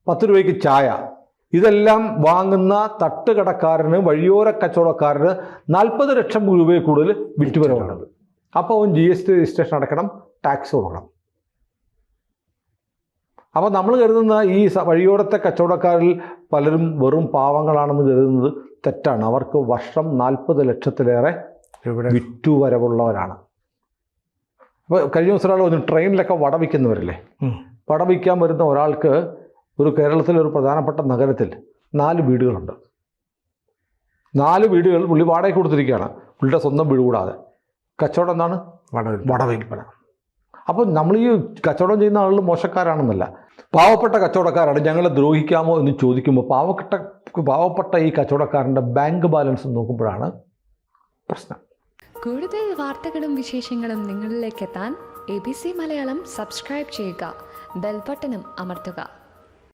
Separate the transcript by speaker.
Speaker 1: 10 രൂപയ്ക്ക് ചായ, ഇതെല്ലാം വാങ്ങുന്ന തട്ടുകടക്കാരന്, വഴിയോര കച്ചവടക്കാരന് 40 ലക്ഷം രൂപയിൽ കൂടുതൽ വിറ്റുവരവുള്ളത്. അപ്പോൾ അവൻ GST രജിസ്ട്രേഷൻ അടക്കണം, ടാക്സ് കൊടുക്കണം. അപ്പോൾ നമ്മൾ കരുതുന്ന ഈ വഴിയോരത്തെ കച്ചവടക്കാരിൽ പലരും വെറും പാവങ്ങളാണെന്ന് കരുതുന്നത് തെറ്റാണ്. അവർക്ക് വർഷം 40 ലക്ഷത്തിലേറെ വിറ്റുവരവുള്ളവരാണ്. അപ്പോൾ കഴിഞ്ഞ ദിവസം ഒരാൾ പറഞ്ഞു, ട്രെയിനിലൊക്കെ വട വിൽക്കുന്നവരല്ലേ, വട വിൽക്കാൻ വരുന്ന ഒരാൾക്ക് ഒരു കേരളത്തിലെ ഒരു പ്രധാനപ്പെട്ട നഗരത്തിൽ 4 വീടുകളുണ്ട്. 4 വീടുകൾ പുള്ളി വാടകയ്ക്ക് കൊടുത്തിരിക്കുകയാണ്, പുള്ളിയുടെ സ്വന്തം വീട് കൂടാതെ. കച്ചവടം എന്താണ്? വട വിൽപ്പന. അപ്പോൾ നമ്മൾ ഈ കച്ചവടം ചെയ്യുന്ന ആളുകൾ മോശക്കാരാണെന്നല്ല, പാവപ്പെട്ട കച്ചവടക്കാരാണ്. ഞങ്ങളെ ദ്രോഹിക്കാമോ എന്ന് ചോദിക്കുമ്പോൾ പാവപ്പെട്ട ഈ കച്ചവടക്കാരൻ്റെ ബാങ്ക് ബാലൻസ് നോക്കുമ്പോഴാണ് പ്രശ്നം.
Speaker 2: കൂടുതൽ വാർത്തകളും വിശേഷങ്ങളും നിങ്ങളിലേക്ക് എത്താൻ ABC മലയാളം സബ്സ്ക്രൈബ് ചെയ്യുക, ബെൽ ബട്ടണും അമർത്തുക.